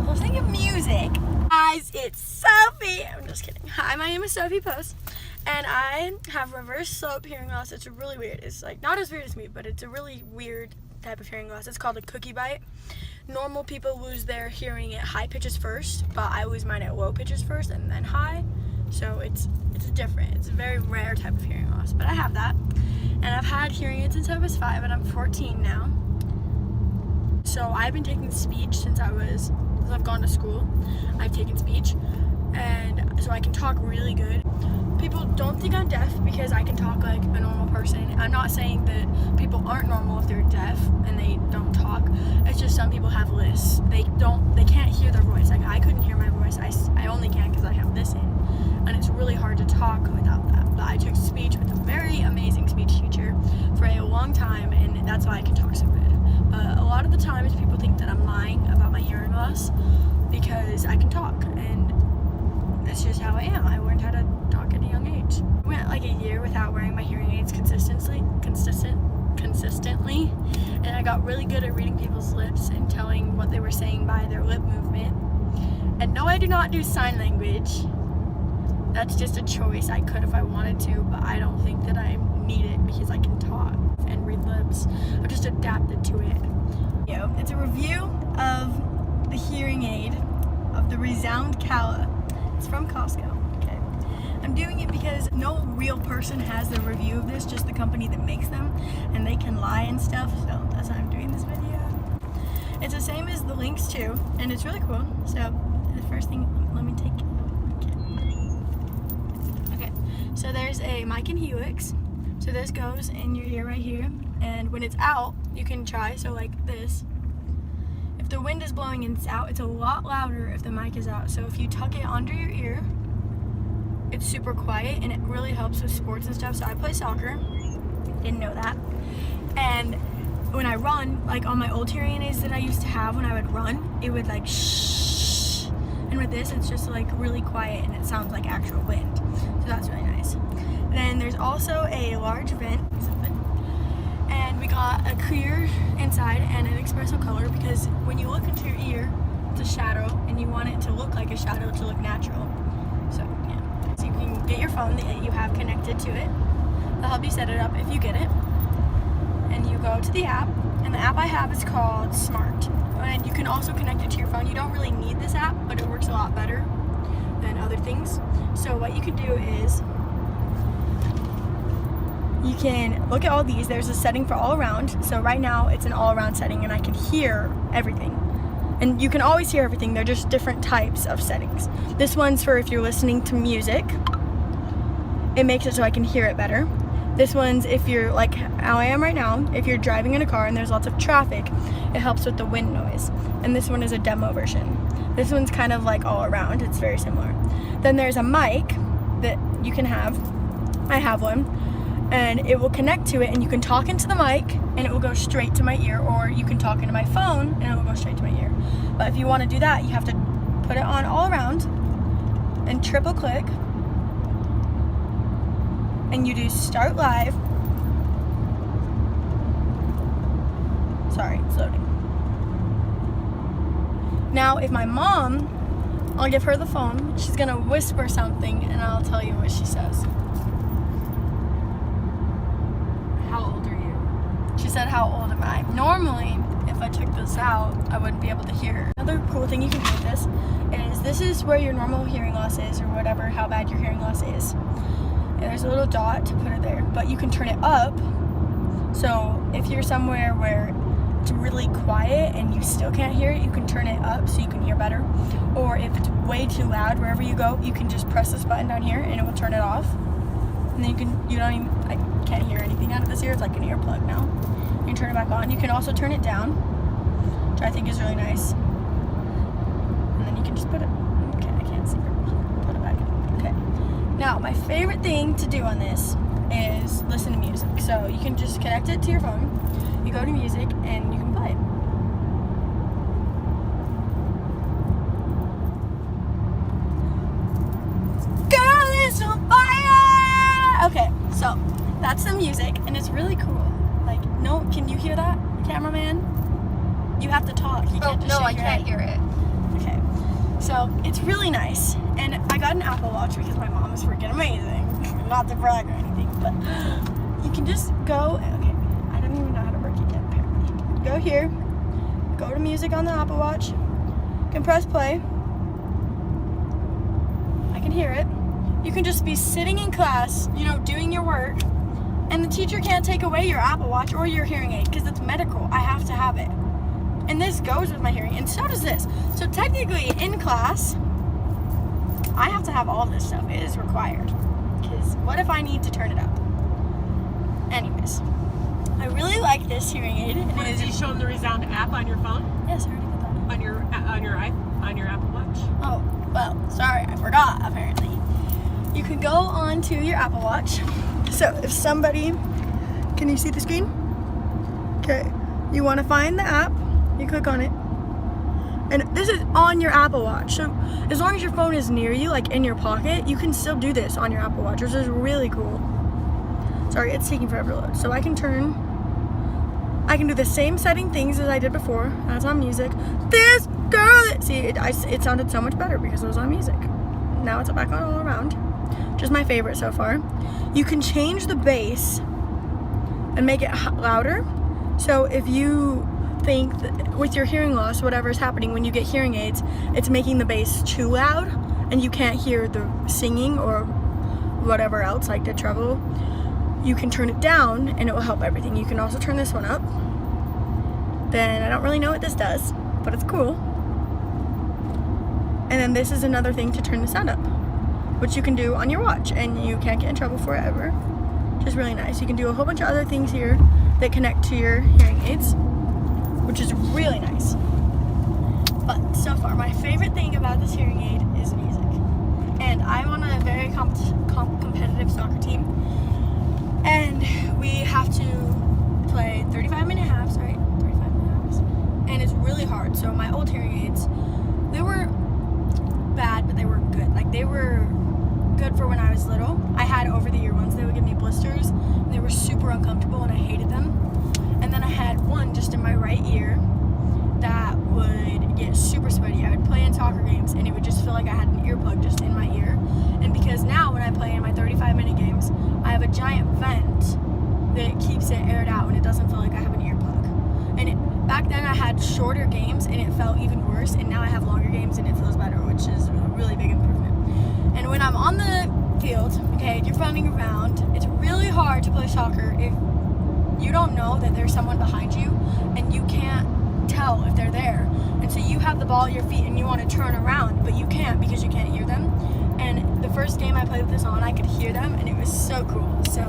myself listening to music. Guys, it's Sophie. I'm just kidding. Hi, my name is Sophie Post, and I have reverse slope hearing loss. It's really weird. It's like not as weird as me, but it's a really weird type of hearing loss. It's called a cookie bite. Normal people lose their hearing at high pitches first, but I lose mine at low pitches first and then high. So it's different. It's a very rare type of hearing loss, but I have that. And I've had hearing aids since I was 5, and I'm 14 now. So I've been taking speech since I've gone to school. I've taken speech, and so I can talk really good. People don't think I'm deaf because I can talk like a normal person. I'm not saying that people aren't normal if they're deaf and they don't talk. It's just some people have lisps. They can't hear their voice. Like I couldn't hear my voice. I only can because I have this in, and it's really hard to talk without that. But I took speech with a very amazing speech teacher for a long time, and that's why I can talk so good. But a lot of the times people think that I'm lying about my hearing loss because I can talk, and that's just how I am. I learned how to talk at a young age. I went like a year without wearing my hearing aids consistently, and I got really good at reading people's lips and telling what they were saying by their lip movement. And no, I do not do sign language. That's just a choice. I could if I wanted to, but I don't think that I need it because I can talk and read lips. I've just adapted to it. It's a review of the hearing aid of the ReSound Cala. It's from Costco. Okay. I'm doing it because no real person has the review of this, just the company that makes them, and they can lie and stuff, so that's why I'm doing this video. It's the same as the Linx2, and it's really cool. So the first thing, let me take it. Okay, so there's a mic and Helix. So this goes in your ear right here, and when it's out, you can try, so like this. If the wind is blowing and it's out, it's a lot louder if the mic is out. So if you tuck it under your ear, it's super quiet, and it really helps with sports and stuff. So I play soccer, didn't know that. And when I run, like on my old hearing aids that I used to have when I would run, it would like shh. And with this, it's just like really quiet, and it sounds like actual wind. So that's really nice. Then there's also a large vent, and we got a clear inside and an espresso color because when you look into your ear, it's a shadow, and you want it to look like a shadow to look natural. So yeah, so you can get your phone that you have connected to it. They'll help you set it up if you get it, and you go to the app, and the app I have is called Smart, and you can also connect it to your phone. You don't really need this app, but it works a lot better than other things. So what you can do is you can look at all these. There's a setting for all around. So right now it's an all around setting, and I can hear everything. And you can always hear everything. They're just different types of settings. This one's for if you're listening to music. It makes it so I can hear it better. This one's if you're like how I am right now, if you're driving in a car and there's lots of traffic, it helps with the wind noise. And this one is a demo version. This one's kind of like all around. It's very similar. Then there's a mic that you can have. I have one. And it will connect to it, and you can talk into the mic and it will go straight to my ear, or you can talk into my phone and it will go straight to my ear. But if you want to do that, you have to put it on all around and triple click, and you do start live. Sorry, it's loading. Now if my mom, I'll give her the phone, she's gonna whisper something and I'll tell you what she says. She said, how old am I? Normally, if I took this out, I wouldn't be able to hear her. Another cool thing you can do with this is where your normal hearing loss is, or whatever, how bad your hearing loss is. And there's a little dot to put it there, but you can turn it up. So if you're somewhere where it's really quiet and you still can't hear it, you can turn it up so you can hear better. Or if it's way too loud wherever you go, you can just press this button down here and it will turn it off. And then I can't hear anything out of this ear. It's like an earplug now. You can turn it back on. You can also turn it down, which I think is really nice. And then you can just put it, okay, I can't see it. Put it back in. Okay. Now, my favorite thing to do on this is listen to music. So you can just connect it to your phone. You go to music and you can play it. Girl is on fire! Okay, so that's the music, and it's really cool. Like, no, can you hear that, cameraman? You have to talk. You can't just shake your head. I can't hear it. Okay, so it's really nice, and I got an Apple Watch because my mom is freaking amazing. Not to brag or anything, but you can just go. Okay, I don't even know how to work it yet. Apparently, go here, go to music on the Apple Watch. You can press play. I can hear it. You can just be sitting in class, you know, doing your work, and the teacher can't take away your Apple Watch or your hearing aid because it's medical. I have to have it. And this goes with my hearing, and so does this. So technically, in class, I have to have all this stuff. It is required. Because what if I need to turn it up? Anyways, I really like this hearing aid. Did you show them the ReSound app on your phone? Yes, I already did that. On your Apple Watch? Oh, well, sorry, I forgot, apparently. You can go on to your Apple Watch. So if somebody, can you see the screen? Okay, you want to find the app, you click on it. And this is on your Apple Watch. So as long as your phone is near you, like in your pocket, you can still do this on your Apple Watch, which is really cool. Sorry, it's taking forever to load. So I can do the same setting things as I did before. That's on music. This girl, see, it sounded so much better because it was on music. Now it's back on all around, which is my favorite so far. You can change the bass and make it louder. So if you think that with your hearing loss, whatever is happening when you get hearing aids, it's making the bass too loud and you can't hear the singing or whatever else, like the treble, you can turn it down and it will help everything. You can also turn this one up. Then I don't really know what this does, but it's cool. And then this is another thing to turn the sound up, which you can do on your watch and you can't get in trouble for it ever. Which is really nice. You can do a whole bunch of other things here that connect to your hearing aids, which is really nice. But so far, my favorite thing about this hearing aid is music. And I'm on a very competitive soccer team. And we have to play 35-minute halves, right? 35-minute halves. And it's really hard. So my old hearing aids, they were bad, but they were good. Like, they were good for when I was little. I had over-the-ear ones. They would give me blisters. They were super uncomfortable, and I hated them. And then I had one just in my right ear that would get super sweaty. I would play in soccer games and it would just feel like I had an earplug just in my ear. And because now when I play in my 35-minute games, I have a giant vent that keeps it aired out and it doesn't feel like I have an earplug. And back then I had shorter games and it felt even worse, and now I have longer games and it feels better, which is a really big improvement. And when I'm on the field, okay, you're running around, it's really hard to play soccer if you don't know that there's someone behind you and you can't tell if they're there. And so you have the ball at your feet and you want to turn around, but you can't because you can't hear them. And the first game I played with this on, I could hear them and it was so cool. So